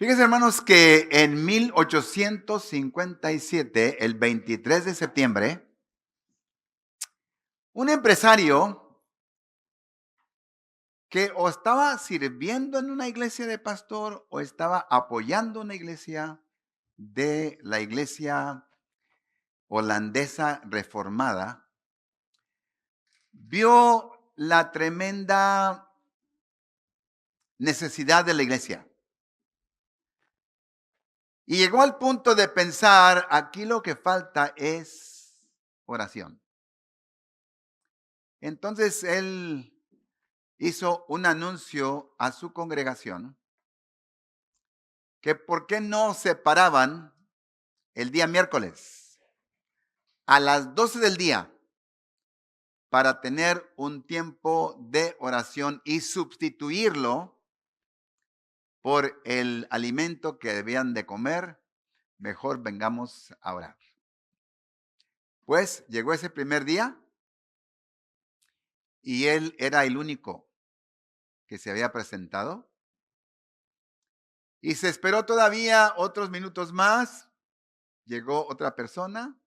Fíjense, hermanos, que en 1857, el 23 de septiembre, un empresario que o estaba sirviendo en una iglesia de pastor o estaba apoyando una iglesia de la iglesia holandesa reformada, vio la tremenda necesidad de la iglesia. Y llegó al punto de pensar, aquí lo que falta es oración. Entonces él hizo un anuncio a su congregación que por qué no se paraban el día miércoles a las 12 del día para tener un tiempo de oración y sustituirlo por el alimento que debían de comer. Mejor vengamos a orar. Pues llegó ese primer día y él era el único que se había presentado. Y se esperó todavía otros minutos más. Llegó otra persona.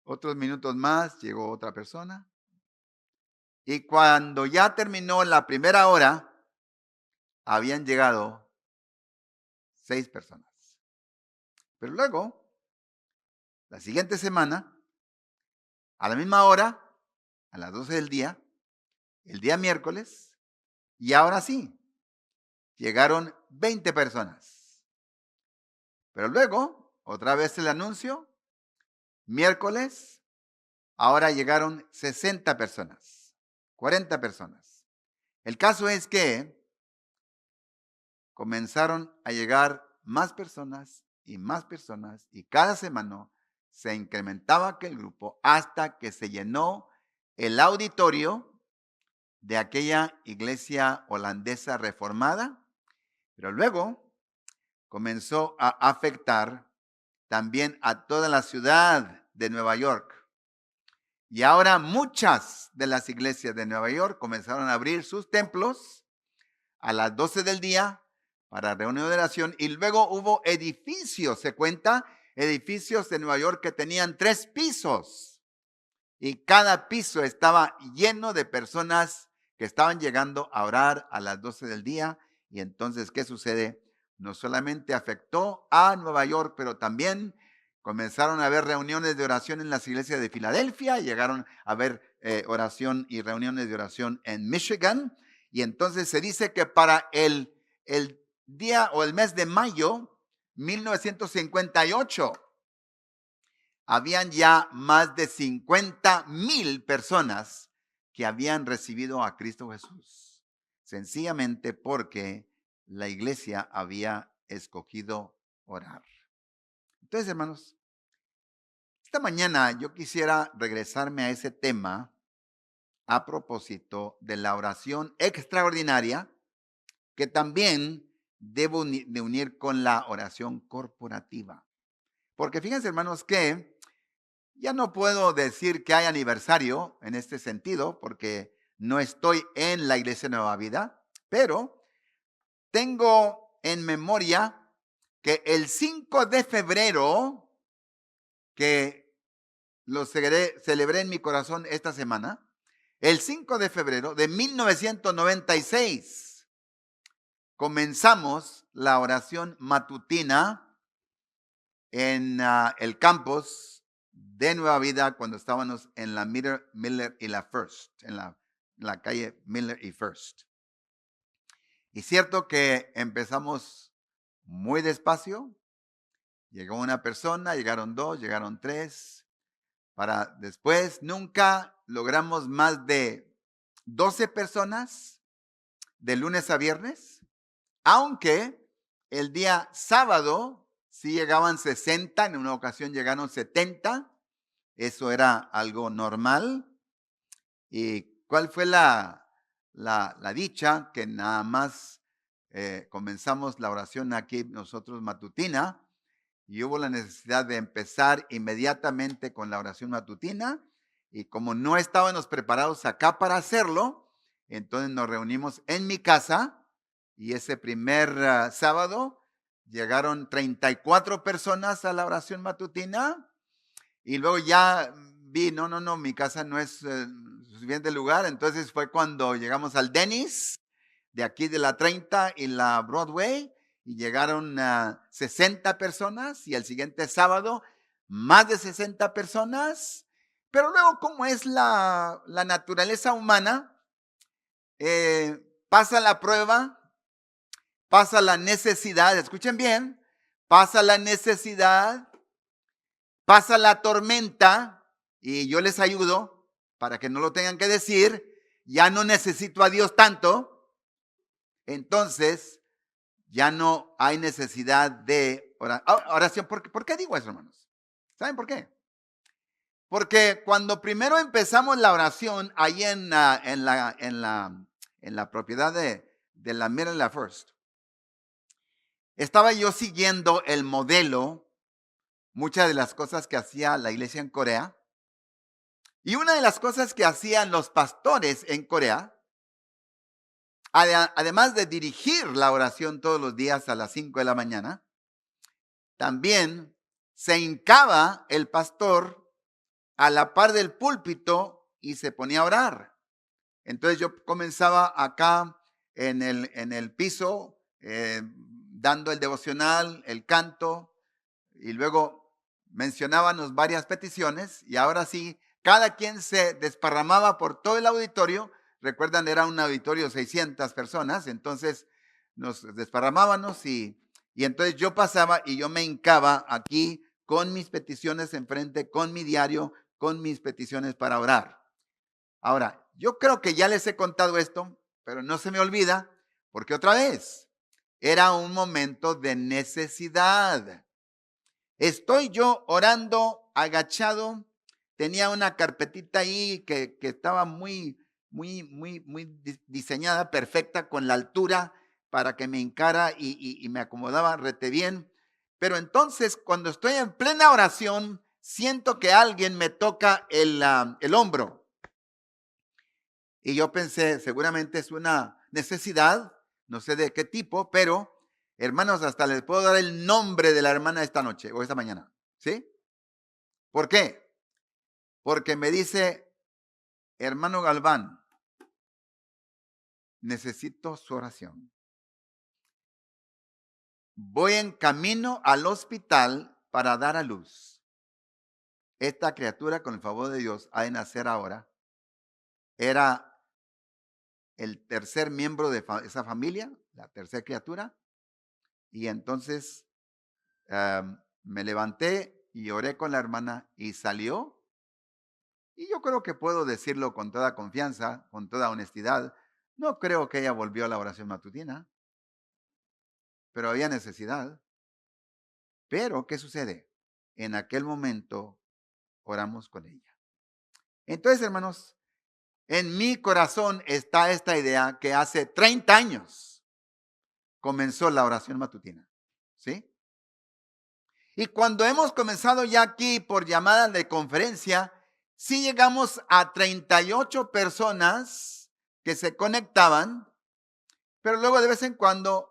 Otros minutos más, llegó otra persona. Y cuando ya terminó la primera hora, habían llegado 6 personas. Pero luego, la siguiente semana, a la misma hora, a las 12 del día, el día miércoles, y ahora sí, llegaron 20 personas. Pero luego, otra vez el anuncio, miércoles, ahora llegaron 60 personas, 40 personas. El caso es que comenzaron a llegar más personas y cada semana se incrementaba aquel grupo hasta que se llenó el auditorio de aquella iglesia holandesa reformada, pero luego comenzó a afectar también a toda la ciudad de Nueva York. Y ahora muchas de las iglesias de Nueva York comenzaron a abrir sus templos a las 12 del día para reunión de oración. Y luego hubo edificios, se cuenta, edificios de Nueva York que tenían 3 pisos. Y cada piso estaba lleno de personas que estaban llegando a orar a las 12 del día. Y entonces, ¿qué sucede? No solamente afectó a Nueva York, pero también comenzaron a haber reuniones de oración en las iglesias de Filadelfia, llegaron a haber oración y reuniones de oración en Michigan. Y entonces se dice que para el día o el mes de mayo 1958, habían ya más de 50,000 personas que habían recibido a Cristo Jesús, sencillamente porque la iglesia había escogido orar. Entonces, hermanos, esta mañana yo quisiera regresarme a ese tema a propósito de la oración extraordinaria, que también debo de unir con la oración corporativa. Porque fíjense, hermanos, que ya no puedo decir que hay aniversario en este sentido, porque no estoy en la Iglesia Nueva Vida, pero tengo en memoria que el 5 de febrero, que lo celebré en mi corazón esta semana, el 5 de febrero de 1996, comenzamos la oración matutina en el campus de Nueva Vida cuando estábamos en la Miller y la First, en la calle Miller y First. Y cierto que empezamos muy despacio. Llegó una persona, llegaron 2, llegaron 3. Para después nunca logramos más de 12 personas de lunes a viernes, aunque el día sábado sí llegaban 60, en una ocasión llegaron 70. Eso era algo normal. ¿Y cuál fue la dicha? Que nada más comenzamos la oración aquí nosotros matutina y hubo la necesidad de empezar inmediatamente con la oración matutina, y como no estábamos preparados acá para hacerlo, entonces nos reunimos en mi casa y ese primer sábado llegaron 34 personas a la oración matutina y luego ya vi, no, mi casa no es suficiente lugar, entonces fue cuando llegamos al Dennis, de aquí de la 30 y la Broadway, y llegaron 60 personas, y el siguiente sábado más de 60 personas, pero luego como es la naturaleza humana, pasa la prueba, pasa la necesidad, escuchen bien, pasa la necesidad, pasa la tormenta, y yo les ayudo para que no lo tengan que decir, ya no necesito a Dios tanto, entonces ya no hay necesidad de oración. ¿Por qué digo eso, hermanos? ¿Saben por qué? Porque cuando primero empezamos la oración ahí en la propiedad de la Middle La First, estaba yo siguiendo el modelo, muchas de las cosas que hacía la iglesia en Corea. Y una de las cosas que hacían los pastores en Corea, además de dirigir la oración todos los días a las 5 de la mañana, también se hincaba el pastor a la par del púlpito y se ponía a orar. Entonces yo comenzaba acá en el piso, dando el devocional, el canto, y luego mencionábamos varias peticiones, y ahora sí, cada quien se desparramaba por todo el auditorio. Recuerdan, era un auditorio de 600 personas, entonces nos desparramábamos y entonces yo pasaba y yo me hincaba aquí con mis peticiones enfrente, con mi diario, con mis peticiones para orar. Ahora, yo creo que ya les he contado esto, pero no se me olvida, porque otra vez, era un momento de necesidad. Estoy yo orando agachado, tenía una carpetita ahí que estaba muy diseñada, perfecta, con la altura para que me hincara y me acomodaba rete bien. Pero entonces, cuando estoy en plena oración, siento que alguien me toca el hombro. Y yo pensé, seguramente es una necesidad, no sé de qué tipo, pero hermanos, hasta les puedo dar el nombre de la hermana esta noche o esta mañana. ¿Sí? ¿Por qué? Porque me dice, hermano Galván, necesito su oración. Voy en camino al hospital para dar a luz. Esta criatura, con el favor de Dios, ha de nacer ahora. Era el tercer miembro de esa familia, la tercera criatura. Y entonces me levanté y oré con la hermana y salió. Y yo creo que puedo decirlo con toda confianza, con toda honestidad. No creo que ella volvió a la oración matutina, pero había necesidad. Pero, ¿qué sucede? En aquel momento oramos con ella. Entonces, hermanos, en mi corazón está esta idea que hace 30 años comenzó la oración matutina. ¿Sí? Y cuando hemos comenzado ya aquí por llamada de conferencia, sí llegamos a 38 personas que se conectaban, pero luego de vez en cuando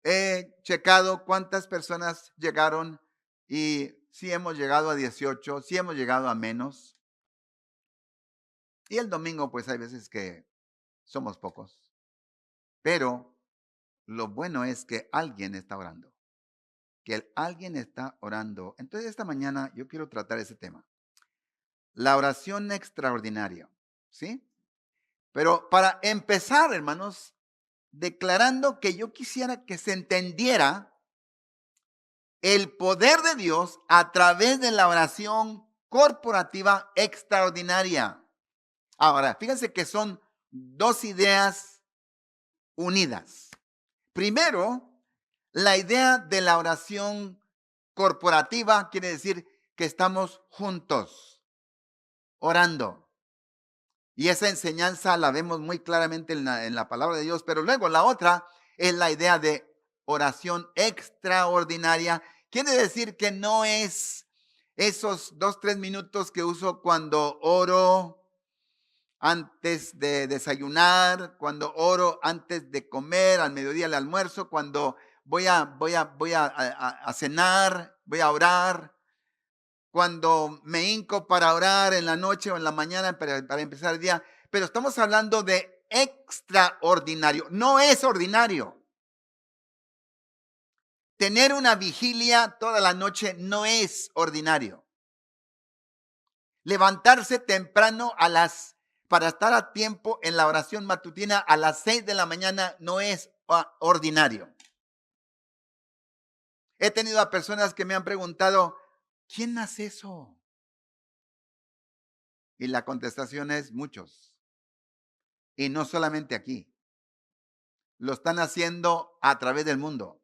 he checado cuántas personas llegaron y sí hemos llegado a 18, sí hemos llegado a menos. Y el domingo pues hay veces que somos pocos, pero lo bueno es que alguien está orando, que alguien está orando. Entonces esta mañana yo quiero tratar ese tema. La oración extraordinaria, ¿sí? Pero para empezar, hermanos, declarando que yo quisiera que se entendiera el poder de Dios a través de la oración corporativa extraordinaria. Ahora, fíjense que son dos ideas unidas. Primero, la idea de la oración corporativa quiere decir que estamos juntos, orando. Y esa enseñanza la vemos muy claramente en la palabra de Dios. Pero luego la otra es la idea de oración extraordinaria. Quiere decir que no es esos 2-3 minutos que uso cuando oro antes de desayunar, cuando oro antes de comer, al mediodía, al almuerzo, cuando voy a cenar, voy a orar. Cuando me hinco para orar en la noche o en la mañana para empezar el día. Pero estamos hablando de extraordinario. No es ordinario. Tener una vigilia toda la noche no es ordinario. Levantarse temprano para estar a tiempo en la oración matutina a las 6 de la mañana no es ordinario. He tenido a personas que me han preguntado, ¿quién hace eso? Y la contestación es muchos. Y no solamente aquí. Lo están haciendo a través del mundo.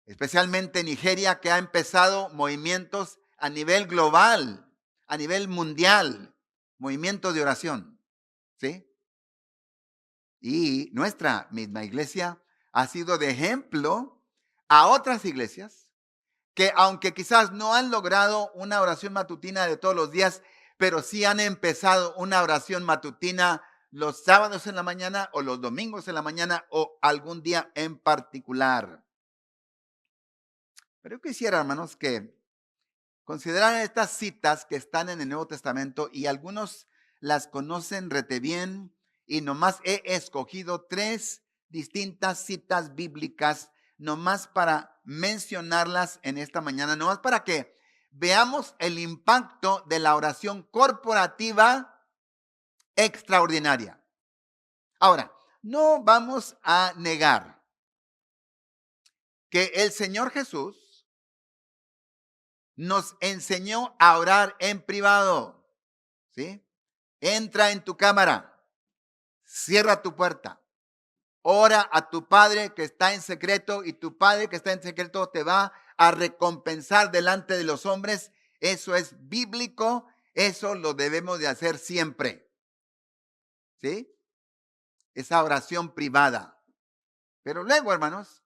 Especialmente Nigeria, que ha empezado movimientos a nivel global, a nivel mundial, movimientos de oración. ¿Sí? Y nuestra misma iglesia ha sido de ejemplo a otras iglesias que, aunque quizás no han logrado una oración matutina de todos los días, pero sí han empezado una oración matutina los sábados en la mañana o los domingos en la mañana o algún día en particular. Pero yo quisiera, hermanos, que consideraran estas citas que están en el Nuevo Testamento y algunos las conocen rete bien y nomás he escogido 3 distintas citas bíblicas nomás para mencionarlas en esta mañana, nomás para que veamos el impacto de la oración corporativa extraordinaria. Ahora, no vamos a negar que el Señor Jesús nos enseñó a orar en privado, ¿sí? Entra en tu cámara, cierra tu puerta, ora a tu Padre que está en secreto y tu Padre que está en secreto te va a recompensar delante de los hombres. Eso es bíblico, eso lo debemos de hacer siempre, ¿sí? Esa oración privada. Pero luego, hermanos,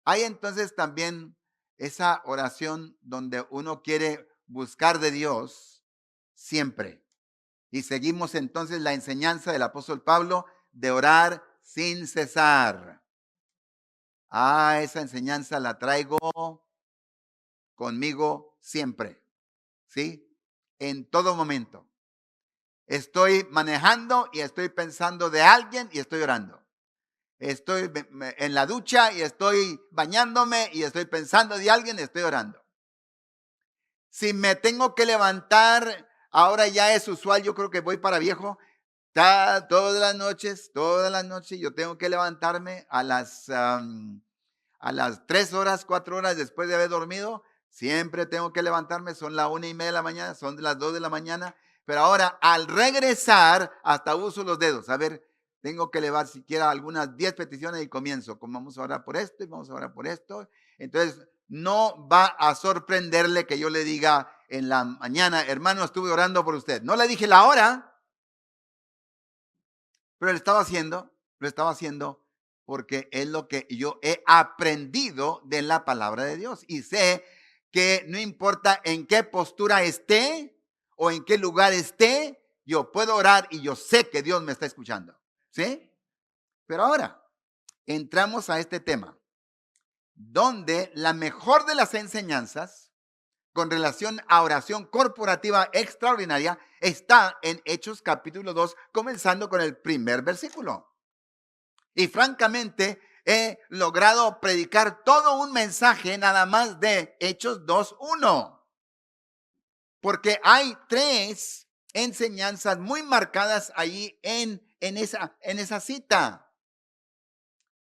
hay entonces también esa oración donde uno quiere buscar de Dios siempre. Y seguimos entonces la enseñanza del apóstol Pablo de orar sin cesar. Esa enseñanza la traigo conmigo siempre, ¿sí? En todo momento. Estoy manejando y estoy pensando de alguien y estoy orando. Estoy en la ducha y estoy bañándome y estoy pensando de alguien y estoy orando. Si me tengo que levantar, ahora ya es usual, yo creo que voy para viejo, todas las noches yo tengo que levantarme a las 3 horas, 4 horas después de haber dormido. Siempre tengo que levantarme, son las 1:30 de la mañana, son de las 2 de la mañana. Pero ahora al regresar, hasta uso los dedos. A ver, tengo que elevar siquiera algunas 10 peticiones y comienzo. Como vamos a orar por esto y vamos a orar por esto. Entonces, no va a sorprenderle que yo le diga en la mañana, hermano, estuve orando por usted. No le dije la hora, pero lo estaba haciendo porque es lo que yo he aprendido de la palabra de Dios. Y sé que no importa en qué postura esté o en qué lugar esté, yo puedo orar y yo sé que Dios me está escuchando. ¿Sí? Pero ahora, entramos a este tema, donde la mejor de las enseñanzas con relación a oración corporativa extraordinaria está en Hechos capítulo 2, comenzando con el primer versículo. Y francamente, he logrado predicar todo un mensaje nada más de Hechos 2:1. Porque hay 3 enseñanzas muy marcadas allí en esa cita,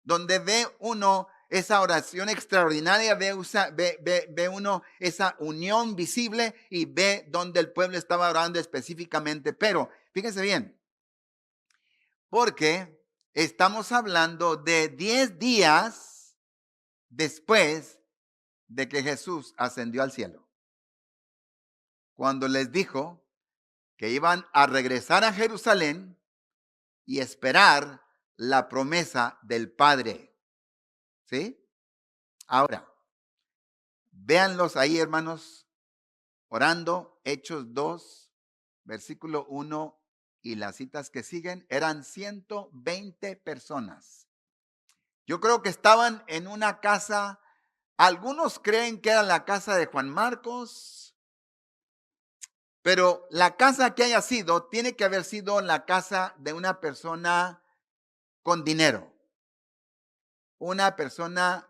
donde ve uno esa oración extraordinaria, ve uno esa unión visible y ve donde el pueblo estaba orando específicamente. Pero fíjense bien, porque estamos hablando de 10 días después de que Jesús ascendió al cielo. Cuando les dijo que iban a regresar a Jerusalén y esperar la promesa del Padre. ¿Sí? Ahora, véanlos ahí, hermanos, orando, Hechos 2, versículo 1 y las citas que siguen, eran 120 personas. Yo creo que estaban en una casa, algunos creen que era la casa de Juan Marcos, pero la casa que haya sido, tiene que haber sido la casa de una persona con dinero, una persona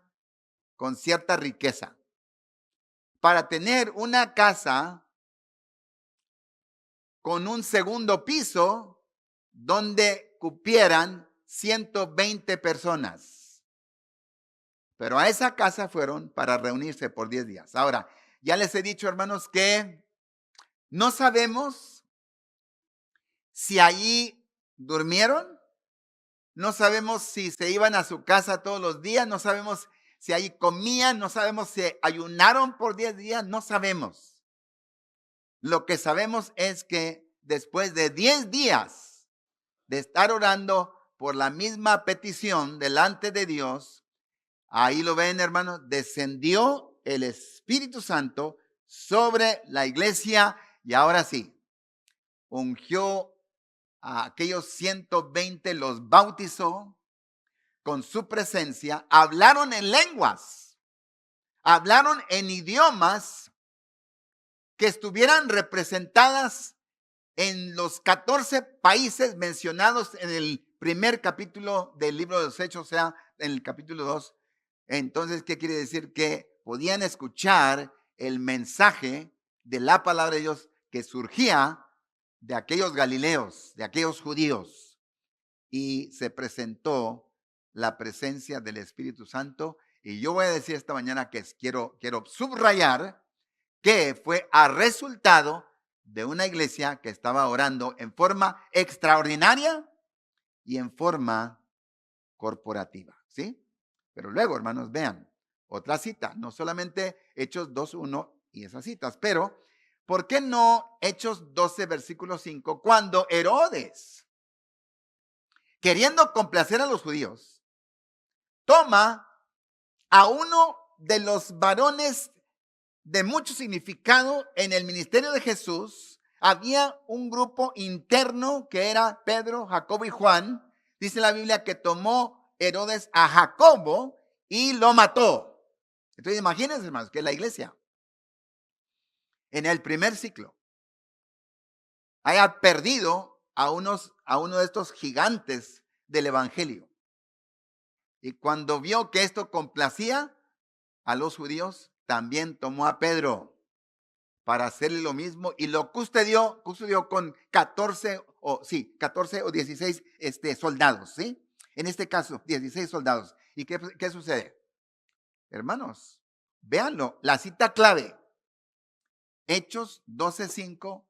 con cierta riqueza. Para tener una casa con un segundo piso donde cupieran 120 personas. Pero a esa casa fueron para reunirse por 10 días. Ahora, ya les he dicho, hermanos, que no sabemos si allí durmieron, no sabemos si se iban a su casa todos los días, no sabemos si allí comían, no sabemos si ayunaron por 10 días, no sabemos. Lo que sabemos es que después de 10 días de estar orando por la misma petición delante de Dios, ahí lo ven, hermanos, descendió el Espíritu Santo sobre la iglesia y ahora sí, ungió a aquellos 120, los bautizó con su presencia, hablaron en lenguas, hablaron en idiomas que estuvieran representadas en los 14 países mencionados en el primer capítulo del libro de los Hechos, o sea, en el capítulo 2. Entonces, ¿qué quiere decir? Que podían escuchar el mensaje de la palabra de Dios que surgía de aquellos galileos, de aquellos judíos. Y se presentó la presencia del Espíritu Santo. Y yo voy a decir esta mañana que quiero subrayar que fue a resultado de una iglesia que estaba orando en forma extraordinaria y en forma corporativa, ¿sí? Pero luego, hermanos, vean, otra cita, no solamente Hechos 2:1 y esas citas, pero ¿por qué no Hechos 12, versículo 5? Cuando Herodes, queriendo complacer a los judíos, toma a uno de los varones de mucho significado en el ministerio de Jesús. Había un grupo interno que era Pedro, Jacobo y Juan. Dice la Biblia que tomó Herodes a Jacobo y lo mató. Entonces imagínense, hermanos, que la iglesia en el primer ciclo haya perdido a uno de estos gigantes del evangelio. Y cuando vio que esto complacía a los judíos, también tomó a Pedro para hacerle lo mismo y lo custodió con 14 o 16 soldados, ¿sí? En este caso, 16 soldados. ¿Y qué sucede? Hermanos, véanlo, la cita clave, Hechos 12:5,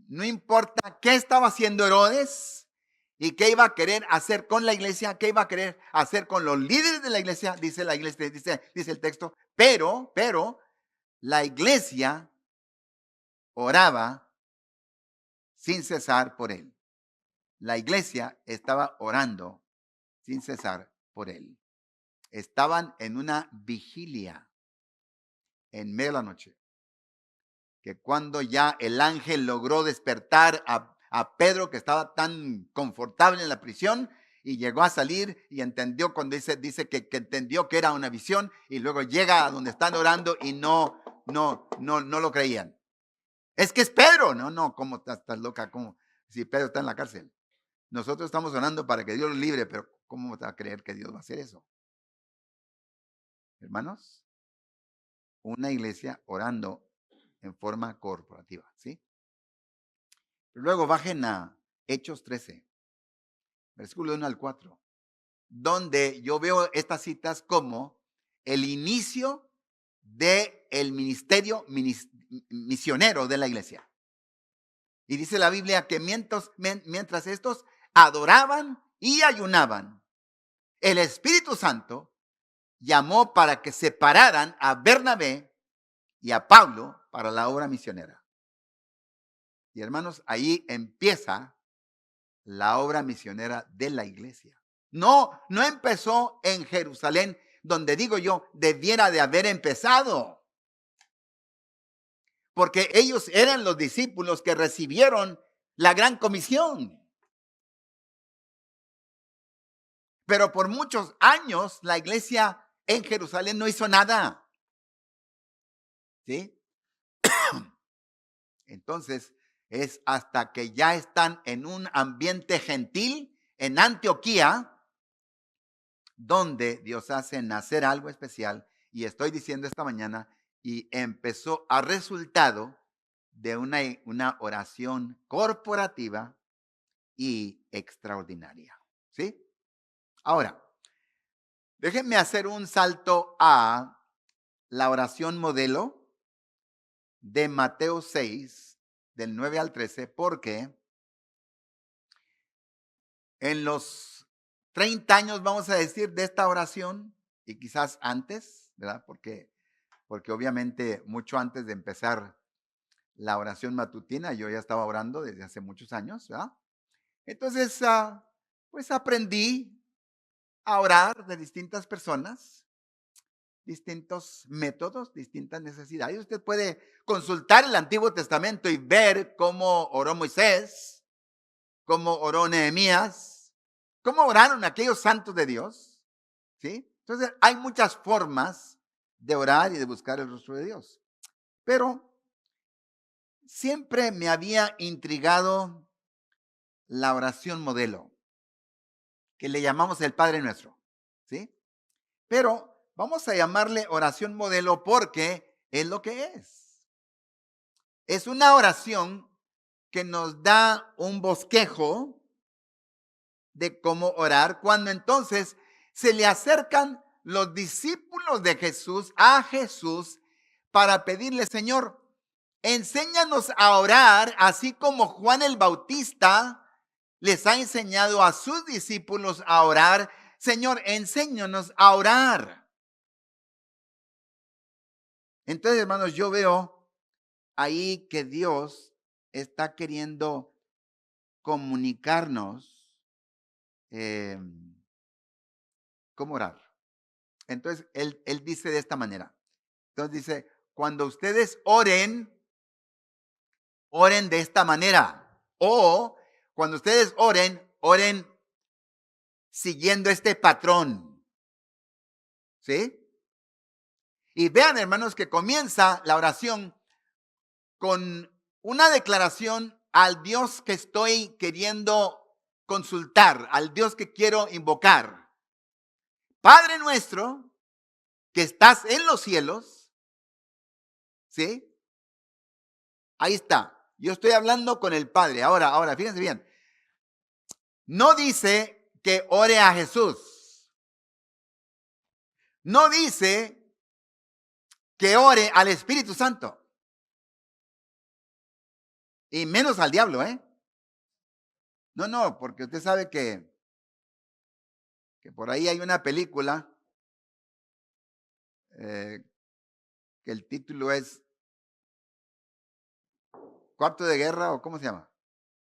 no importa qué estaba haciendo Herodes y qué iba a querer hacer con la iglesia, qué iba a querer hacer con los líderes de la iglesia, dice el texto, pero la iglesia oraba sin cesar por él. La iglesia estaba orando sin cesar por él. Estaban en una vigilia en medio de la noche, que cuando ya el ángel logró despertar a Pedro, que estaba tan confortable en la prisión, y llegó a salir y entendió, cuando dice que entendió que era una visión, y luego llega a donde están orando y no lo creían. Es que es Pedro. No, ¿cómo estás loca? ¿Cómo? Si Pedro está en la cárcel. Nosotros estamos orando para que Dios lo libre, pero ¿cómo va a creer que Dios va a hacer eso? Hermanos, una iglesia orando en forma corporativa, ¿sí? Luego bajen a Hechos 13, versículo 1 al 4, donde yo veo estas citas como el inicio del ministerio misionero de la iglesia. Y dice la Biblia que mientras estos adoraban y ayunaban, el Espíritu Santo llamó para que separaran a Bernabé y a Pablo para la obra misionera. Y hermanos, ahí empieza la obra misionera de la iglesia. No empezó en Jerusalén, donde digo yo, debiera de haber empezado. Porque ellos eran los discípulos que recibieron la gran comisión. Pero por muchos años la iglesia en Jerusalén no hizo nada. ¿Sí? Entonces, es hasta que ya están en un ambiente gentil en Antioquía, donde Dios hace nacer algo especial. Y estoy diciendo esta mañana, y empezó a resultado de una oración corporativa y extraordinaria. ¿Sí? Ahora, déjenme hacer un salto a la oración modelo de Mateo 6, del 9 al 13, porque en los 30 años, vamos a decir, de esta oración, y quizás antes, ¿verdad? Porque obviamente mucho antes de empezar la oración matutina, yo ya estaba orando desde hace muchos años, ¿verdad? Entonces, pues aprendí a orar de distintas personas, distintos métodos, distintas necesidades. Usted puede consultar el Antiguo Testamento y ver cómo oró Moisés, cómo oró Nehemías, cómo oraron aquellos santos de Dios, ¿sí? Entonces, hay muchas formas de orar y de buscar el rostro de Dios. Pero siempre me había intrigado la oración modelo, que le llamamos el Padre Nuestro, ¿sí? Pero vamos a llamarle oración modelo porque es lo que es. Es una oración que nos da un bosquejo de cómo orar cuando entonces se le acercan los discípulos de Jesús a Jesús para pedirle, Señor, enséñanos a orar así como Juan el Bautista les ha enseñado a sus discípulos a orar. Señor, enséñanos a orar. Entonces, hermanos, yo veo ahí que Dios está queriendo comunicarnos cómo orar. Entonces, él dice de esta manera. Entonces dice, cuando ustedes oren, oren de esta manera. O cuando ustedes oren, oren siguiendo este patrón. ¿Sí? Y vean, hermanos, que comienza la oración con una declaración al Dios que estoy queriendo consultar, al Dios que quiero invocar. Padre nuestro, que estás en los cielos, ¿sí? Ahí está. Yo estoy hablando con el Padre. Ahora, fíjense bien. No dice que ore a Jesús. No dice que ore al Espíritu Santo. Y menos al diablo, ¿eh? No, porque usted sabe que por ahí hay una película que el título es Cuarto de Guerra, o ¿cómo se llama?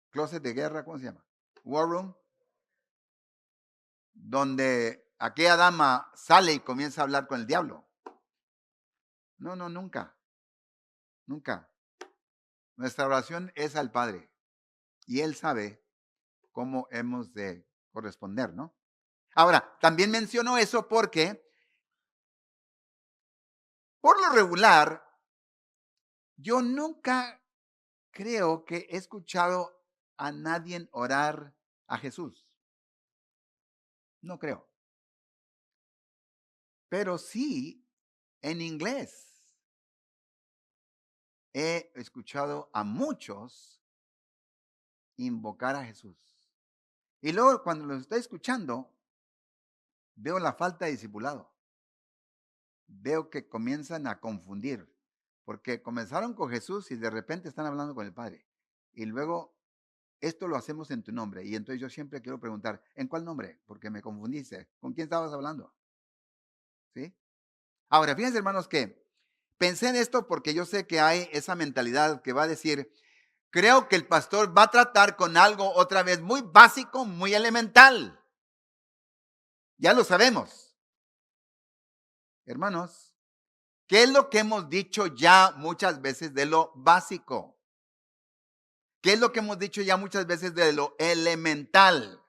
Closet de Guerra, ¿cómo se llama? War Room, donde aquella dama sale y comienza a hablar con el diablo. No, nunca. Nuestra oración es al Padre y Él sabe cómo hemos de corresponder, ¿no? Ahora, también menciono eso porque, por lo regular, yo nunca creo que he escuchado a nadie orar a Jesús. No creo. Pero sí en inglés. He escuchado a muchos invocar a Jesús. Y luego cuando los estoy escuchando, veo la falta de discipulado. Veo que comienzan a confundir. Porque comenzaron con Jesús y de repente están hablando con el Padre. Y luego, esto lo hacemos en tu nombre. Y entonces yo siempre quiero preguntar, ¿en cuál nombre? Porque me confundiste. ¿Con quién estabas hablando? ¿Sí? Ahora, fíjense, hermanos, que pensé en esto porque yo sé que hay esa mentalidad que va a decir, creo que el pastor va a tratar con algo otra vez muy básico, muy elemental. Ya lo sabemos. Hermanos, ¿qué es lo que hemos dicho ya muchas veces de lo básico? ¿Qué es lo que hemos dicho ya muchas veces de lo elemental?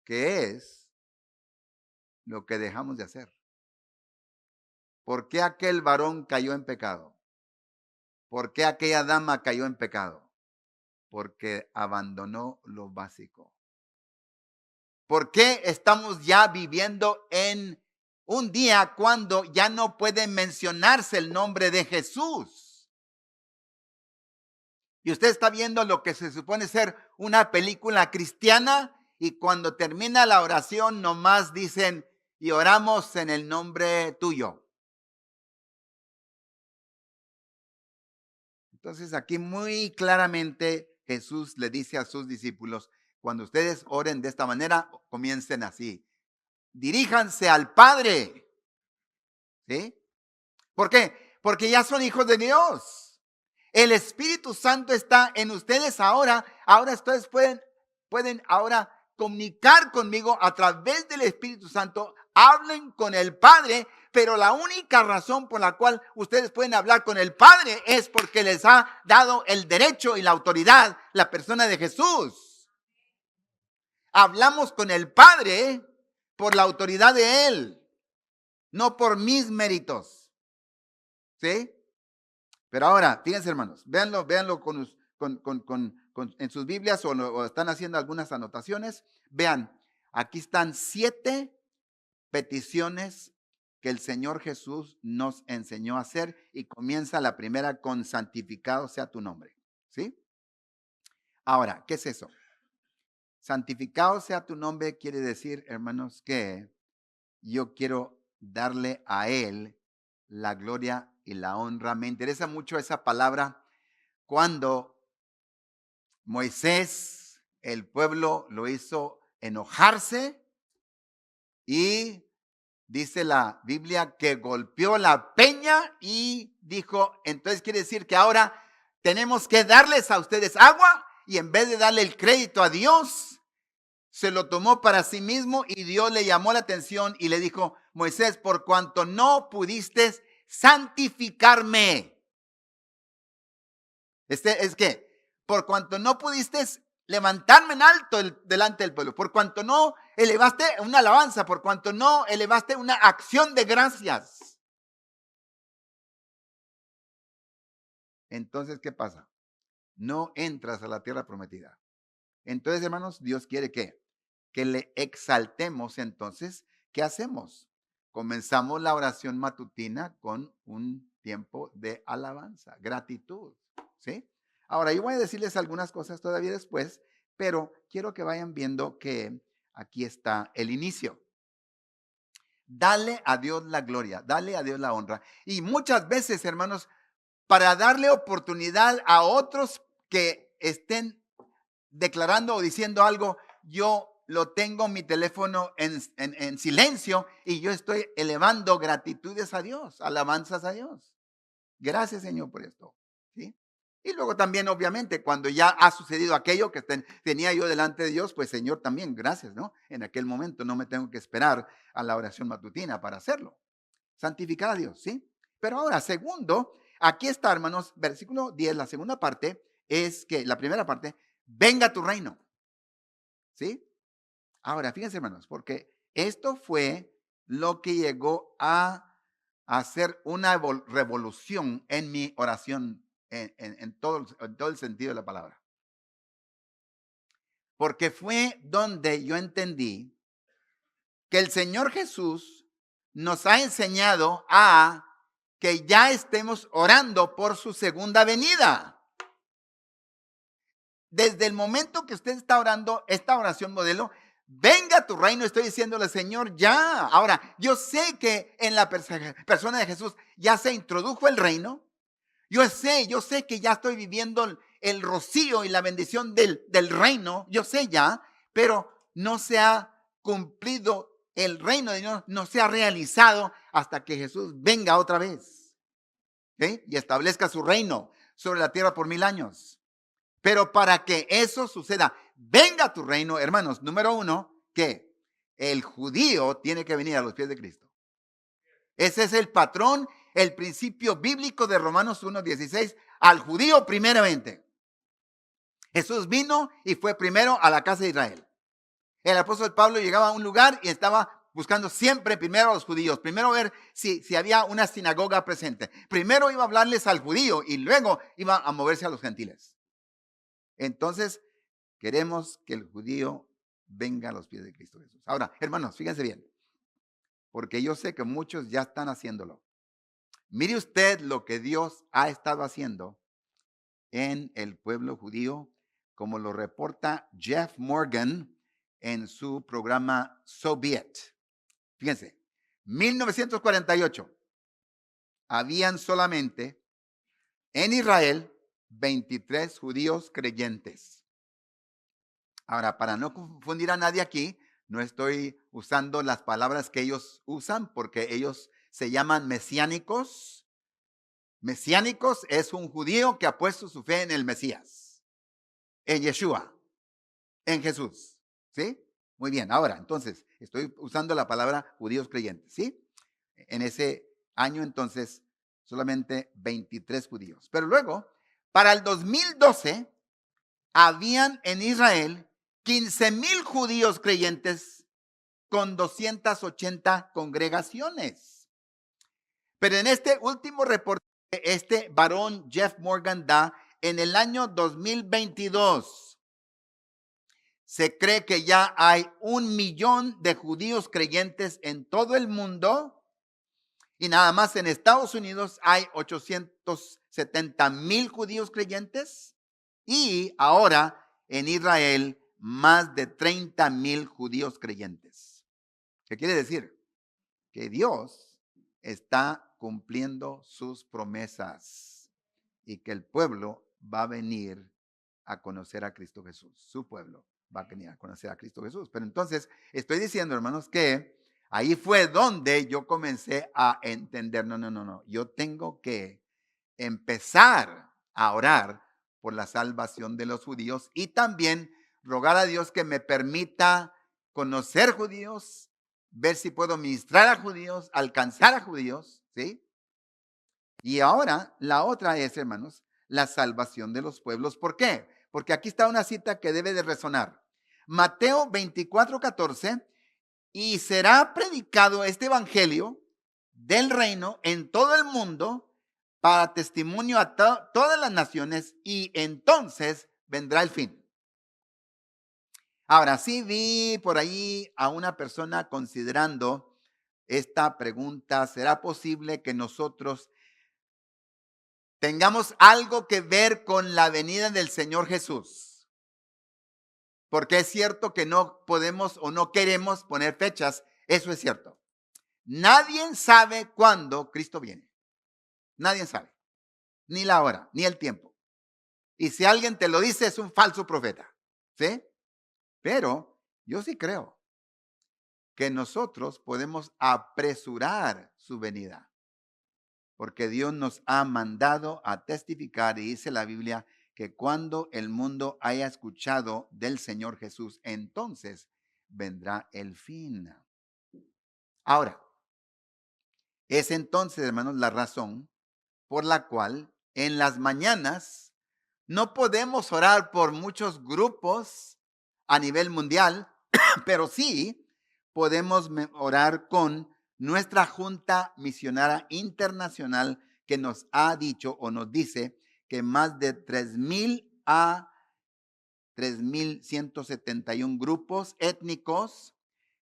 Que es lo que dejamos de hacer. ¿Por qué aquel varón cayó en pecado? ¿Por qué aquella dama cayó en pecado? Porque abandonó lo básico. ¿Por qué estamos ya viviendo en un día cuando ya no puede mencionarse el nombre de Jesús? Y usted está viendo lo que se supone ser una película cristiana y cuando termina la oración nomás dicen, y oramos en el nombre tuyo. Entonces aquí muy claramente Jesús le dice a sus discípulos, cuando ustedes oren de esta manera, comiencen así. Diríjanse al Padre. ¿Sí? ¿Por qué? Porque ya son hijos de Dios. El Espíritu Santo está en ustedes ahora. Ahora ustedes pueden ahora comunicar conmigo a través del Espíritu Santo. Hablen con el Padre, pero la única razón por la cual ustedes pueden hablar con el Padre es porque les ha dado el derecho y la autoridad la persona de Jesús. Hablamos con el Padre por la autoridad de Él, no por mis méritos. ¿Sí? Pero ahora, fíjense hermanos, véanlo en sus Biblias o están haciendo algunas anotaciones. Vean, aquí están 7 peticiones que el Señor Jesús nos enseñó a hacer y comienza la primera con santificado sea tu nombre. ¿Sí? Ahora, ¿qué es eso? Santificado sea tu nombre quiere decir, hermanos, que yo quiero darle a Él la gloria y la honra. Me interesa mucho esa palabra cuando Moisés, el pueblo lo hizo enojarse y dice la Biblia que golpeó la peña y dijo, entonces quiere decir que ahora tenemos que darles a ustedes agua y en vez de darle el crédito a Dios, se lo tomó para sí mismo y Dios le llamó la atención y le dijo, Moisés, por cuanto no pudiste santificarme. Es que, por cuanto no pudiste levantarme en alto delante del pueblo, por cuanto no elevaste una alabanza, por cuanto no elevaste una acción de gracias. Entonces, ¿qué pasa? No entras a la tierra prometida. Entonces, hermanos, Dios quiere que le exaltemos. Entonces, ¿qué hacemos? Comenzamos la oración matutina con un tiempo de alabanza, gratitud, ¿sí? Ahora, yo voy a decirles algunas cosas todavía después, pero quiero que vayan viendo que aquí está el inicio. Dale a Dios la gloria, dale a Dios la honra. Y muchas veces, hermanos, para darle oportunidad a otros que estén declarando o diciendo algo, yo lo tengo mi teléfono en silencio y yo estoy elevando gratitudes a Dios, alabanzas a Dios. Gracias, Señor, por esto. ¿Sí? Y luego también, obviamente, cuando ya ha sucedido aquello que tenía yo delante de Dios, pues, Señor, también, gracias, ¿no? En aquel momento no me tengo que esperar a la oración matutina para hacerlo. Santificar a Dios, ¿sí? Pero ahora, segundo, aquí está, hermanos, versículo 10, la segunda parte es que, la primera parte, venga tu reino. ¿Sí? Ahora, fíjense, hermanos, porque esto fue lo que llegó a hacer una revolución en mi oración en todo el sentido de la palabra. Porque fue donde yo entendí que el Señor Jesús nos ha enseñado a que ya estemos orando por su segunda venida. Desde el momento que usted está orando esta oración modelo, venga a tu reino, estoy diciéndole, Señor, ya. Ahora, yo sé que en la persona de Jesús ya se introdujo el reino. Yo sé que ya estoy viviendo el rocío y la bendición del reino. Yo sé ya, pero no se ha cumplido el reino de Dios, no se ha realizado hasta que Jesús venga otra vez. ¿Sí? Y establezca su reino sobre la tierra por 1000 años. Pero para que eso suceda, venga tu reino, hermanos, número 1, que el judío tiene que venir a los pies de Cristo. Ese es el patrón, el principio bíblico de Romanos 1:16, al judío primeramente. Jesús vino y fue primero a la casa de Israel. El apóstol Pablo llegaba a un lugar y estaba buscando siempre primero a los judíos, primero ver si había una sinagoga presente. Primero iba a hablarles al judío y luego iba a moverse a los gentiles. Entonces, queremos que el judío venga a los pies de Cristo Jesús. Ahora, hermanos, fíjense bien, porque yo sé que muchos ya están haciéndolo. Mire usted lo que Dios ha estado haciendo en el pueblo judío, como lo reporta Jeff Morgan en su programa So Be It. Fíjense, 1948, habían solamente en Israel 23 judíos creyentes. Ahora, para no confundir a nadie aquí, no estoy usando las palabras que ellos usan porque ellos se llaman mesiánicos. Mesiánicos es un judío que ha puesto su fe en el Mesías, en Yeshua, en Jesús. ¿Sí? Muy bien. Ahora, entonces, estoy usando la palabra judíos creyentes. ¿Sí? En ese año, entonces, solamente 23 judíos. Pero luego, para el 2012, habían en Israel 15,000 judíos creyentes con 280 congregaciones. Pero en este último reporte, este varón Jeff Morgan da, en el año 2022, se cree que ya hay 1 millón de judíos creyentes en todo el mundo y nada más en Estados Unidos hay 870,000 judíos creyentes y ahora en Israel más de 30,000 judíos creyentes. ¿Qué quiere decir? Que Dios está cumpliendo sus promesas y que el pueblo va a venir a conocer a Cristo Jesús. Su pueblo va a venir a conocer a Cristo Jesús. Pero entonces estoy diciendo, hermanos, que ahí fue donde yo comencé a entender, no. Yo tengo que empezar a orar por la salvación de los judíos y también rogar a Dios que me permita conocer judíos, ver si puedo ministrar a judíos, alcanzar a judíos, ¿sí? Y ahora la otra es, hermanos, la salvación de los pueblos. ¿Por qué? Porque aquí está una cita que debe de resonar. Mateo 24:14, y será predicado este evangelio del reino en todo el mundo para testimonio a todas las naciones y entonces vendrá el fin. Ahora, sí vi por ahí a una persona considerando esta pregunta: ¿será posible que nosotros tengamos algo que ver con la venida del Señor Jesús? Porque es cierto que no podemos o no queremos poner fechas, eso es cierto. Nadie sabe cuándo Cristo viene. Nadie sabe, ni la hora, ni el tiempo. Y si alguien te lo dice, es un falso profeta, ¿sí? Pero yo sí creo que nosotros podemos apresurar su venida, porque Dios nos ha mandado a testificar, y dice la Biblia, que cuando el mundo haya escuchado del Señor Jesús, entonces vendrá el fin. Ahora, es entonces, hermanos, la razón por la cual en las mañanas no podemos orar por muchos grupos a nivel mundial, pero sí podemos orar con nuestra Junta Misionera Internacional, que nos ha dicho o nos dice que más de 3,000 a 3,171 grupos étnicos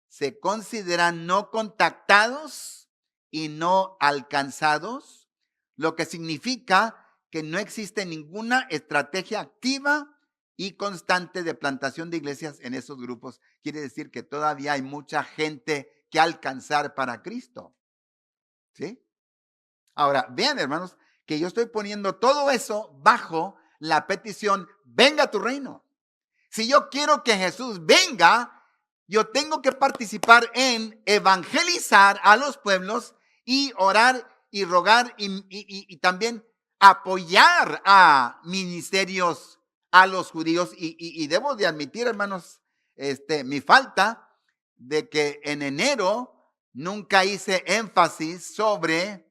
se consideran no contactados y no alcanzados, lo que significa que no existe ninguna estrategia activa y constante de plantación de iglesias en esos grupos. Quiere decir que todavía hay mucha gente que alcanzar para Cristo. ¿Sí? Ahora, vean, hermanos, que yo estoy poniendo todo eso bajo la petición: venga a tu reino. Si yo quiero que Jesús venga, yo tengo que participar en evangelizar a los pueblos y orar y rogar y también apoyar a ministerios a los judíos. Y debo de admitir, hermanos, mi falta de que en enero nunca hice énfasis sobre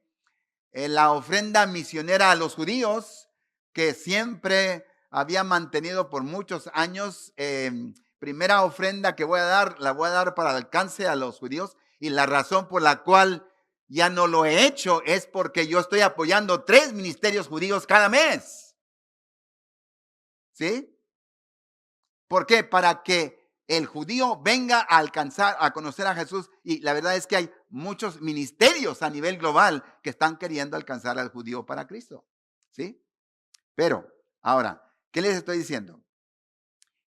la ofrenda misionera a los judíos, que siempre había mantenido por muchos años. Primera ofrenda que voy a dar, la voy a dar para el alcance a los judíos. Y la razón por la cual ya no lo he hecho es porque yo estoy apoyando 3 ministerios judíos cada mes. ¿Sí? ¿Por qué? Para que el judío venga a alcanzar, a conocer a Jesús. Y la verdad es que hay muchos ministerios a nivel global que están queriendo alcanzar al judío para Cristo. ¿Sí? Pero, ahora, ¿qué les estoy diciendo?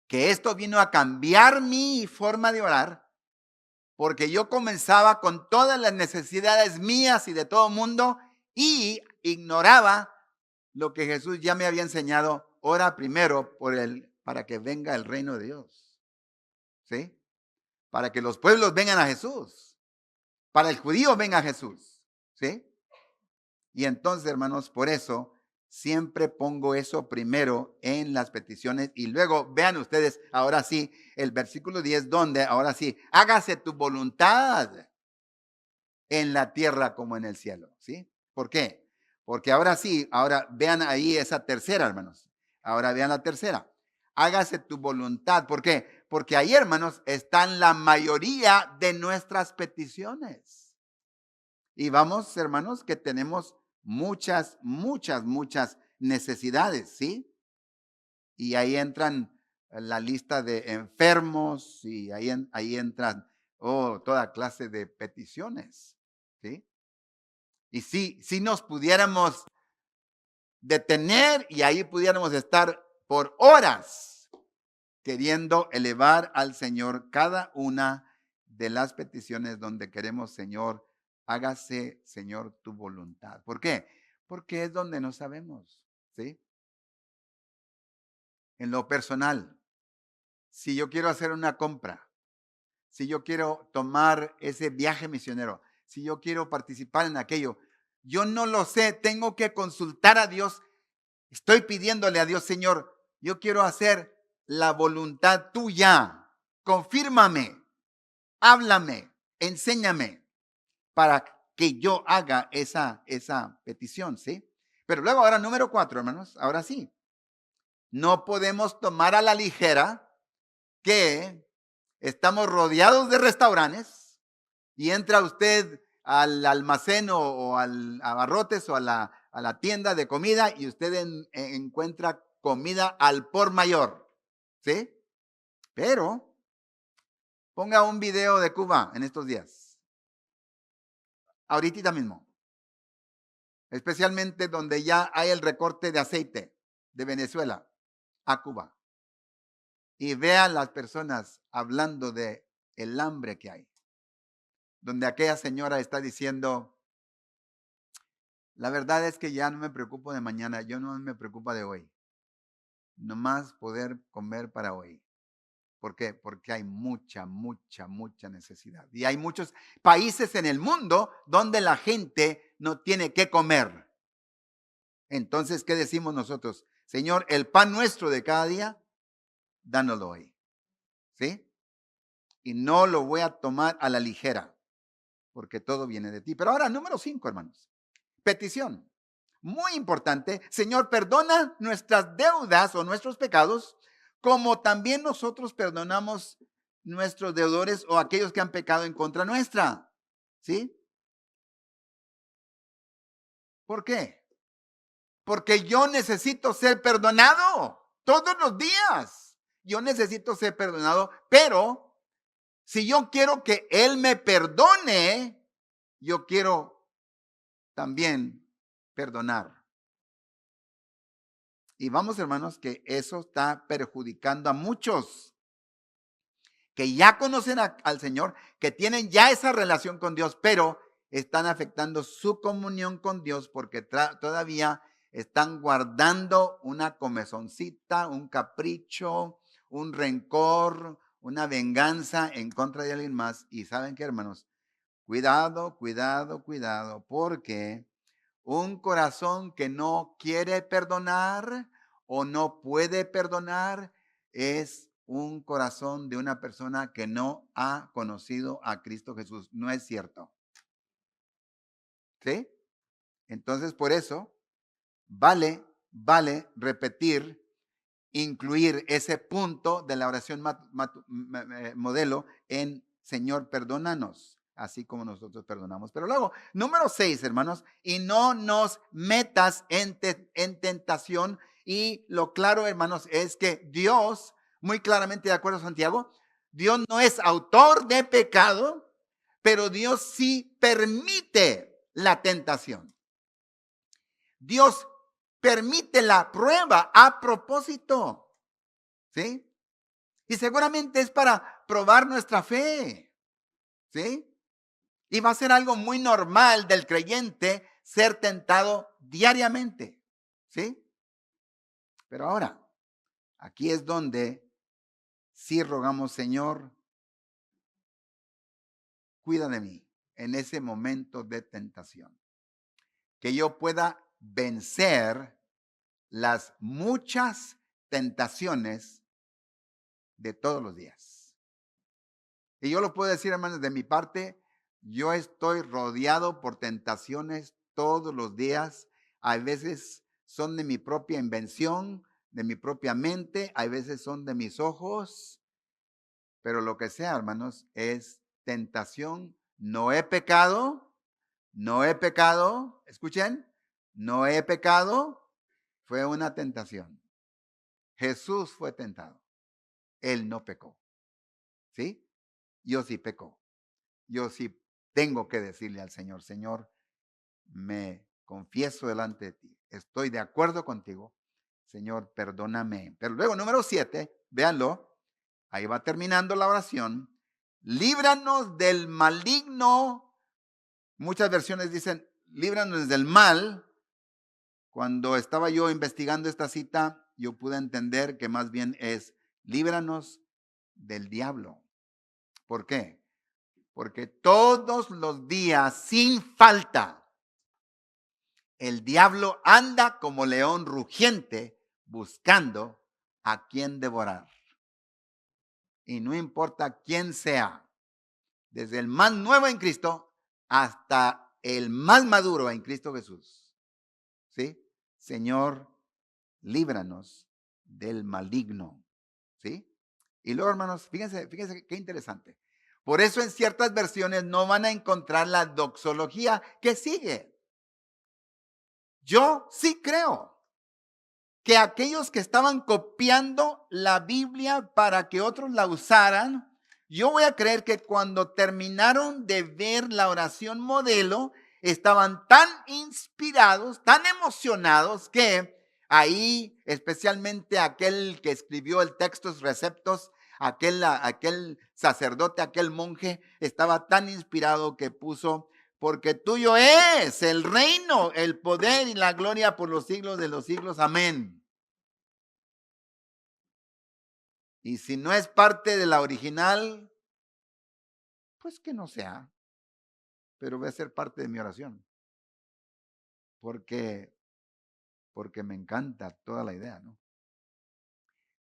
Que esto vino a cambiar mi forma de orar, porque yo comenzaba con todas las necesidades mías y de todo el mundo y ignoraba lo que Jesús ya me había enseñado. Ora primero para que venga el reino de Dios. ¿Sí? Para que los pueblos vengan a Jesús. Para el judío venga a Jesús. ¿Sí? Y entonces, hermanos, por eso siempre pongo eso primero en las peticiones. Y luego vean ustedes, ahora sí, el versículo 10, donde ahora sí, hágase tu voluntad en la tierra como en el cielo. ¿Sí? ¿Por qué? Porque ahora sí, ahora vean ahí esa tercera, hermanos. Ahora vean la tercera. Hágase tu voluntad. ¿Por qué? Porque ahí, hermanos, están la mayoría de nuestras peticiones. Y vamos, hermanos, que tenemos muchas necesidades, ¿sí? Y ahí entran la lista de enfermos y ahí entran toda clase de peticiones, ¿sí? Y si nos pudiéramos detener y ahí pudiéramos estar por horas queriendo elevar al Señor cada una de las peticiones donde queremos, Señor, hágase, Señor, tu voluntad. ¿Por qué? Porque es donde no sabemos, ¿sí? En lo personal, si yo quiero hacer una compra, si yo quiero tomar ese viaje misionero, si yo quiero participar en aquello, yo no lo sé, tengo que consultar a Dios. Estoy pidiéndole a Dios, Señor, yo quiero hacer la voluntad tuya. Confírmame, háblame, enséñame para que yo haga esa petición, ¿sí? Pero luego ahora número 4, hermanos, ahora sí. No podemos tomar a la ligera que estamos rodeados de restaurantes y entra usted al almacén o al abarrotes o a la tienda de comida y usted encuentra comida al por mayor, ¿sí? Pero ponga un video de Cuba en estos días, ahorita mismo, especialmente donde ya hay el recorte de aceite de Venezuela a Cuba. Y vean las personas hablando de el hambre que hay. Donde aquella señora está diciendo, la verdad es que ya no me preocupo de mañana, yo no me preocupo de hoy. Nomás poder comer para hoy. ¿Por qué? Porque hay mucha necesidad. Y hay muchos países en el mundo donde la gente no tiene que comer. Entonces, ¿qué decimos nosotros? Señor, el pan nuestro de cada día, dánoslo hoy. ¿Sí? Y no lo voy a tomar a la ligera, porque todo viene de ti. Pero ahora, número 5, hermanos. Petición. Muy importante. Señor, perdona nuestras deudas o nuestros pecados, como también nosotros perdonamos nuestros deudores o aquellos que han pecado en contra nuestra. ¿Sí? ¿Por qué? Porque yo necesito ser perdonado todos los días. Yo necesito ser perdonado, pero si yo quiero que Él me perdone, yo quiero también perdonar. Y vamos, hermanos, que eso está perjudicando a muchos que ya conocen al Señor, que tienen ya esa relación con Dios, pero están afectando su comunión con Dios porque todavía están guardando una comezoncita, un capricho, un rencor, una venganza en contra de alguien más. Y saben qué, hermanos, cuidado, porque un corazón que no quiere perdonar o no puede perdonar es un corazón de una persona que no ha conocido a Cristo Jesús. No es cierto. ¿Sí? Entonces, por eso, vale repetir, incluir ese punto de la oración modelo en Señor, perdónanos. así como nosotros perdonamos. Pero luego, número 6, hermanos, y no nos metas en tentación. Y lo claro, hermanos, es que Dios, muy claramente de acuerdo a Santiago, Dios no es autor de pecado, pero Dios sí permite la tentación. Dios permite la prueba a propósito, ¿sí? Y seguramente es para probar nuestra fe, ¿sí? Y va a ser algo muy normal del creyente ser tentado diariamente, ¿sí? Pero ahora, aquí es donde sí rogamos, Señor, cuida de mí en ese momento de tentación. Que yo pueda vencer las muchas tentaciones de todos los días. Y yo lo puedo decir, hermanos, de mi parte, yo estoy rodeado por tentaciones todos los días. A veces son de mi propia invención, de mi propia mente, a veces son de mis ojos, pero lo que sea, hermanos, es tentación. No he pecado, no he pecado, escuchen, no he pecado, fue una tentación. Jesús fue tentado, él no pecó, ¿sí? Yo sí peco. Yo sí tengo que decirle al Señor, Señor, me confieso delante de ti. Estoy de acuerdo contigo. Señor, perdóname. Pero luego, número 7, véanlo. Ahí va terminando la oración. Líbranos del maligno. Muchas versiones dicen, líbranos del mal. Cuando estaba yo investigando esta cita, yo pude entender que más bien es, líbranos del diablo. ¿Por qué? Porque todos los días, sin falta, el diablo anda como león rugiente buscando a quien devorar. Y no importa quién sea, desde el más nuevo en Cristo hasta el más maduro en Cristo Jesús. ¿Sí? Señor, líbranos del maligno. ¿Sí? Y luego, hermanos, fíjense qué interesante. Por eso en ciertas versiones no van a encontrar la doxología que sigue. Yo sí creo que aquellos que estaban copiando la Biblia para que otros la usaran, yo voy a creer que cuando terminaron de ver la oración modelo, estaban tan inspirados, tan emocionados, que ahí, especialmente aquel que escribió el Textus Receptus, aquel sacerdote, aquel monje, estaba tan inspirado que puso: porque tuyo es el reino, el poder y la gloria por los siglos de los siglos. Amén. Y si no es parte de la original, pues que no sea, pero va a ser parte de mi oración. Porque me encanta toda la idea, ¿no?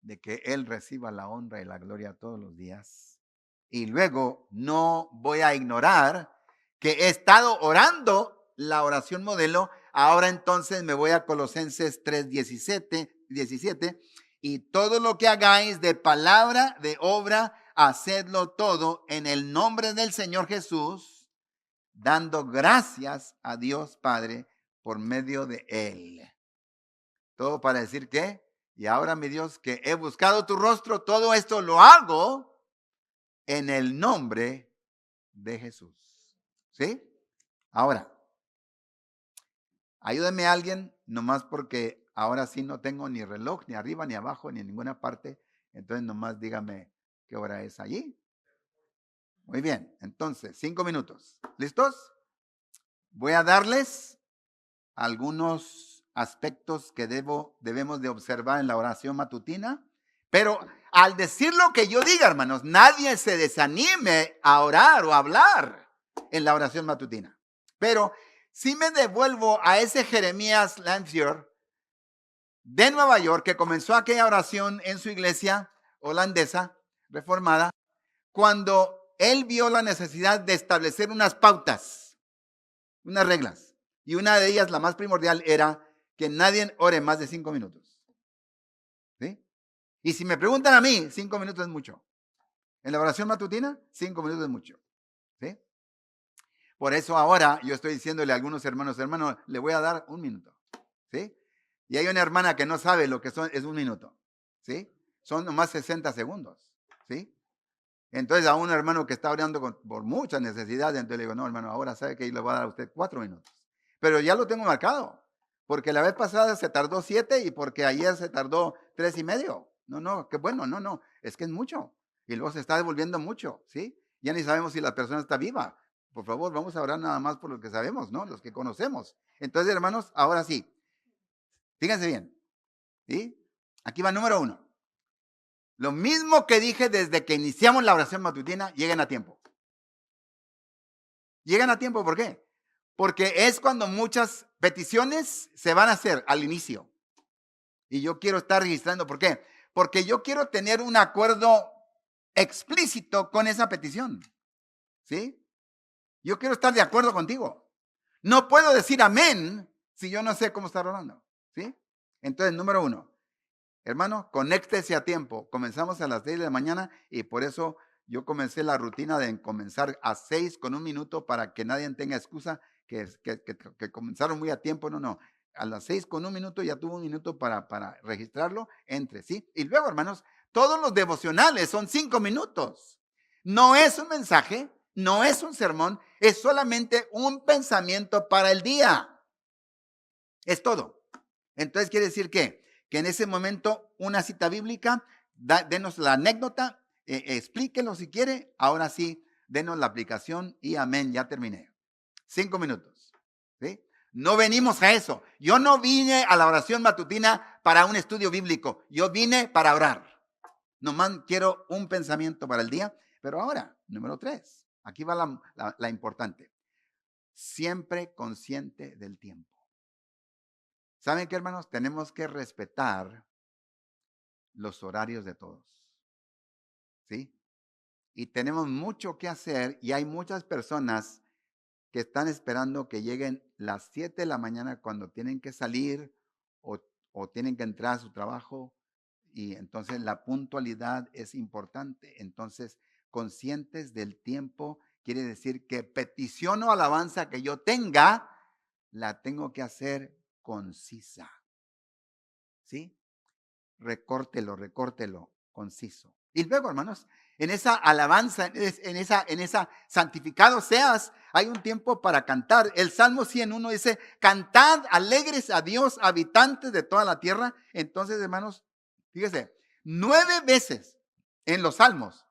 De que Él reciba la honra y la gloria todos los días. Y luego no voy a ignorar que he estado orando la oración modelo. Ahora entonces me voy a Colosenses 3:17, y todo lo que hagáis de palabra, de obra, hacedlo todo en el nombre del Señor Jesús, dando gracias a Dios Padre por medio de Él. Todo para decir que, y ahora mi Dios, que he buscado tu rostro, todo esto lo hago en el nombre de Jesús. ¿Sí? Ahora, ayúdame a alguien, nomás porque ahora sí no tengo ni reloj, ni arriba, ni abajo, ni en ninguna parte. Entonces nomás dígame qué hora es allí. Muy bien, entonces, 5 minutos. ¿Listos? Voy a darles algunos aspectos que debemos de observar en la oración matutina, pero al decir lo que yo diga, hermanos, nadie se desanime a orar o a hablar en la oración matutina. Pero si me devuelvo a ese Jeremías Lancier de Nueva York, que comenzó aquella oración en su iglesia holandesa reformada, cuando él vio la necesidad de establecer unas pautas, unas reglas. Y una de ellas, la más primordial, era que nadie ore más de 5 minutos. ¿Sí? Y si me preguntan a mí, 5 minutos es mucho. En la oración matutina, 5 minutos es mucho. ¿Sí? Por eso ahora yo estoy diciéndole a algunos hermanos, hermano, le voy a dar 1 minuto, ¿sí? Y hay una hermana que no sabe lo que es 1 minuto, ¿sí? Son nomás 60 segundos, ¿sí? Entonces a un hermano que está orando por muchas necesidades, entonces le digo, no, hermano, ahora sabe que le voy a dar a usted 4 minutos. Pero ya lo tengo marcado, porque la vez pasada se tardó 7 y porque ayer se tardó 3 y medio. No, qué bueno, no, es que es mucho. Y luego se está devolviendo mucho, ¿sí? Ya ni sabemos si la persona está viva. Por favor, vamos a orar nada más por los que sabemos, ¿no? Los que conocemos. Entonces, hermanos, ahora sí, fíjense bien, ¿sí? Aquí va número 1. Lo mismo que dije desde que iniciamos la oración matutina, lleguen a tiempo. Llegan a tiempo, ¿por qué? Porque es cuando muchas peticiones se van a hacer al inicio. Y yo quiero estar registrando, ¿por qué? Porque yo quiero tener un acuerdo explícito con esa petición. ¿Sí? Yo quiero estar de acuerdo contigo. No puedo decir amén si yo no sé cómo estar orando. ¿Sí? Entonces, número 1. Hermano, conéctese a tiempo. Comenzamos a las 6 de la mañana y por eso yo comencé la rutina de comenzar a 6 con 1 minuto para que nadie tenga excusa que comenzaron muy a tiempo. No. A las 6 con 1 minuto ya tuvo 1 minuto para registrarlo entre, ¿sí? Y luego, hermanos, todos los devocionales son 5 minutos. No es un mensaje, no es un sermón, es solamente un pensamiento para el día. Es todo. Entonces quiere decir que en ese momento una cita bíblica, denos la anécdota, explíquelo si quiere, ahora sí, denos la aplicación y amén, ya terminé. 5 minutos, ¿sí? No venimos a eso. Yo no vine a la oración matutina para un estudio bíblico, yo vine para orar. Nomás quiero un pensamiento para el día, pero ahora, número 3, aquí va la importante. Siempre consciente del tiempo. ¿Saben qué, hermanos? Tenemos que respetar los horarios de todos. ¿Sí? Y tenemos mucho que hacer y hay muchas personas que están esperando que lleguen las 7 de la mañana cuando tienen que salir o tienen que entrar a su trabajo. Y entonces la puntualidad es importante. Entonces, conscientes del tiempo quiere decir que petición o alabanza que yo tenga, la tengo que hacer concisa. ¿Sí? Recórtelo, conciso. Y luego, hermanos, en esa alabanza, en esa santificado seas, hay un tiempo para cantar. El Salmo 101 dice, cantad alegres a Dios, habitantes de toda la tierra. Entonces, hermanos, fíjese, 9 veces en los Salmos,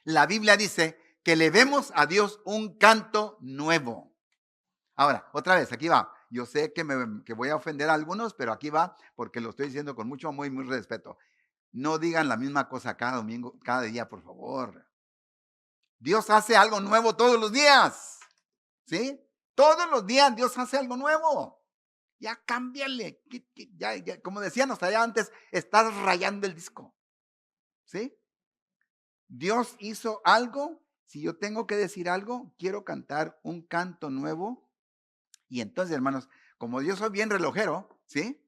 la Biblia dice que le demos a Dios un canto nuevo. Ahora, otra vez, aquí va. Yo sé que voy a ofender a algunos, pero aquí va porque lo estoy diciendo con mucho amor y muy respeto. No digan la misma cosa cada domingo, cada día, por favor. Dios hace algo nuevo todos los días. ¿Sí? Todos los días Dios hace algo nuevo. Ya cámbiale. Ya, como decíamos allá antes, estás rayando el disco. ¿Sí? Dios hizo algo. Si yo tengo que decir algo, quiero cantar un canto nuevo. Y entonces, hermanos, como yo soy bien relojero, ¿sí?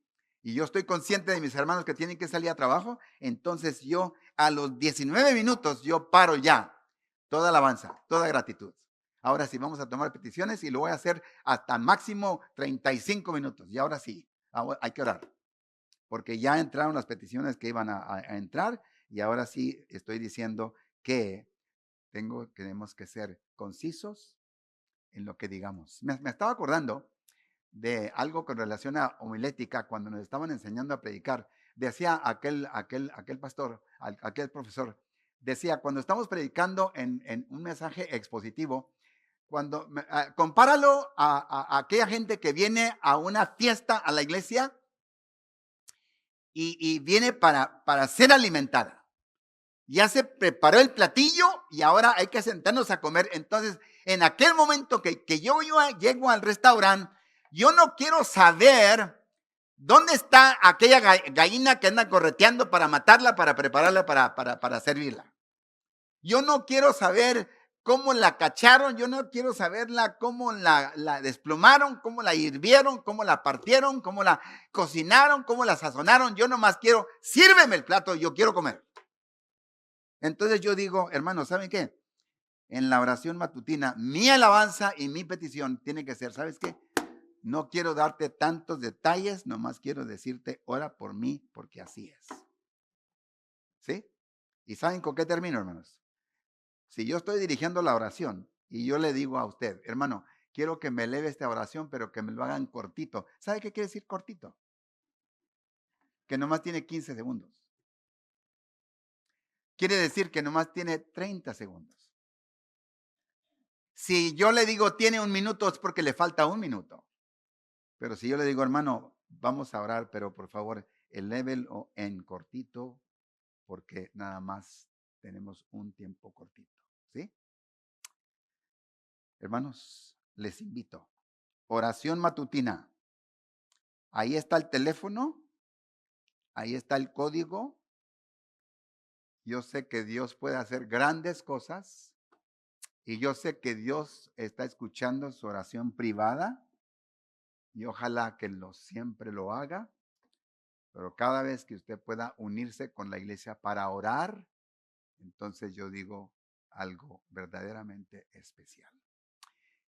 Y yo estoy consciente de mis hermanos que tienen que salir a trabajo, entonces yo a los 19 minutos yo paro ya toda alabanza, toda gratitud. Ahora sí, vamos a tomar peticiones y lo voy a hacer hasta máximo 35 minutos. Y ahora sí, hay que orar. Porque ya entraron las peticiones que iban a entrar y ahora sí estoy diciendo que tenemos que ser concisos en lo que digamos. Me estaba acordando de algo con relación a homilética cuando nos estaban enseñando a predicar. Decía aquel pastor, aquel profesor, decía, cuando estamos predicando en un mensaje expositivo, compáralo a aquella gente que viene a una fiesta a la iglesia y viene para ser alimentada. Ya se preparó el platillo y ahora hay que sentarnos a comer. Entonces, en aquel momento que yo llego al restaurante, yo no quiero saber dónde está aquella gallina que anda correteando para matarla, para prepararla, para servirla. Yo no quiero saber cómo la cacharon, yo no quiero saberla cómo la desplomaron, cómo la hirvieron, cómo la partieron, cómo la cocinaron, cómo la sazonaron. Yo nomás quiero, sírveme el plato, yo quiero comer. Entonces yo digo, hermanos, ¿saben qué? en la oración matutina, mi alabanza y mi petición tiene que ser, ¿sabes qué? No quiero darte tantos detalles, nomás quiero decirte, ora por mí, porque así es. ¿Sí? ¿Y saben con qué termino, hermanos? Si yo estoy dirigiendo la oración y yo le digo a usted, hermano, quiero que me eleve esta oración, pero que me lo hagan cortito. ¿Sabe qué quiere decir cortito? Que nomás tiene 15 segundos. Quiere decir que nomás tiene 30 segundos. Si yo le digo tiene un minuto, es porque le falta un minuto. Pero si yo le digo, hermano, vamos a orar, pero por favor, elévelo en cortito, porque nada más tenemos un tiempo cortito. ¿Sí? Hermanos, les invito. Oración matutina. Ahí está el teléfono, ahí está el código. Yo sé que Dios puede hacer grandes cosas y yo sé que Dios está escuchando su oración privada y ojalá que siempre lo haga. Pero cada vez que usted pueda unirse con la iglesia para orar, entonces yo digo algo verdaderamente especial.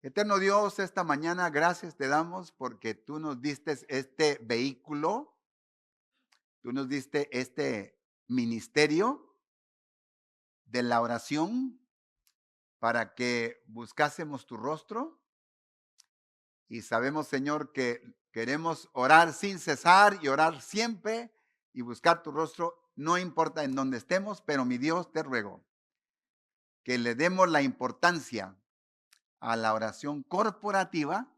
Eterno Dios, esta mañana gracias te damos porque tú nos diste este vehículo, tú nos diste este ministerio de la oración para que buscásemos tu rostro. Y sabemos, Señor, que queremos orar sin cesar y orar siempre y buscar tu rostro, no importa en dónde estemos, pero mi Dios, te ruego que le demos la importancia a la oración corporativa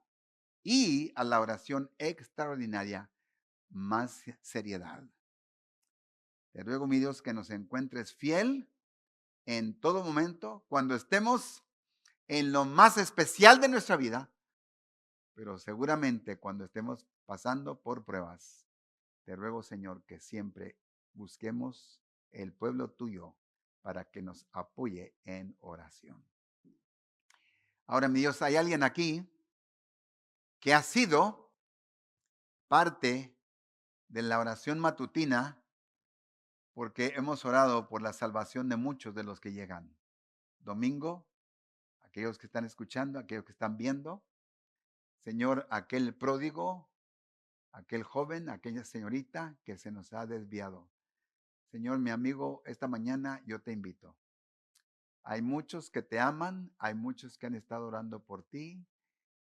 y a la oración extraordinaria más seriedad. Te ruego, mi Dios, que nos encuentres fiel en todo momento, cuando estemos en lo más especial de nuestra vida, pero seguramente cuando estemos pasando por pruebas. Te ruego, Señor, que siempre busquemos el pueblo tuyo para que nos apoye en oración. Ahora, mi Dios, hay alguien aquí que ha sido parte de la oración matutina porque hemos orado por la salvación de muchos de los que llegan. Domingo, aquellos que están escuchando, aquellos que están viendo. Señor, aquel pródigo, aquel joven, aquella señorita que se nos ha desviado. Señor, mi amigo, esta mañana yo te invito. Hay muchos que te aman, hay muchos que han estado orando por ti,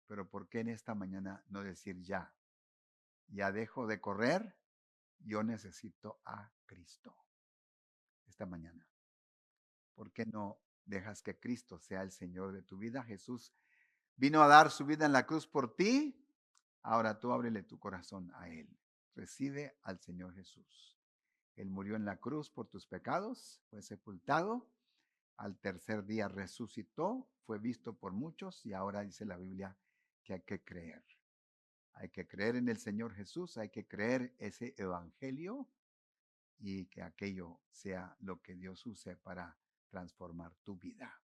pero ¿por qué en esta mañana no decir ya? Ya dejo de correr, yo necesito a Cristo esta mañana. ¿Por qué no dejas que Cristo sea el Señor de tu vida? Jesús vino a dar su vida en la cruz por ti. Ahora tú ábrele tu corazón a Él. Recibe al Señor Jesús. Él murió en la cruz por tus pecados, fue sepultado. Al tercer día resucitó, fue visto por muchos y ahora dice la Biblia que hay que creer. Hay que creer en el Señor Jesús, hay que creer ese evangelio y que aquello sea lo que Dios use para transformar tu vida.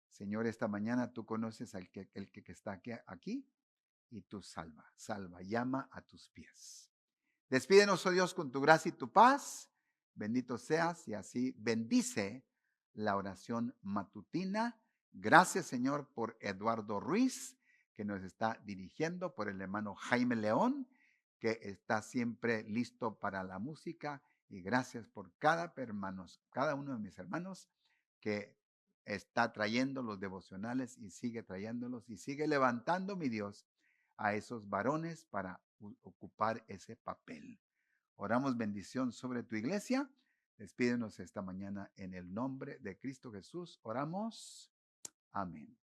Señor, esta mañana tú conoces al el que está aquí y tú salva, llama a tus pies. Despídenos, oh Dios, con tu gracia y tu paz. Bendito seas y así bendice la oración matutina. Gracias, Señor, por Eduardo Ruiz, que nos está dirigiendo, por el hermano Jaime León, que está siempre listo para la música. Y gracias por cada uno de mis hermanos que está trayendo los devocionales y sigue trayéndolos y sigue levantando, mi Dios, a esos varones para ocupar ese papel. Oramos bendición sobre tu iglesia. Despídenos esta mañana en el nombre de Cristo Jesús. Oramos. Amén.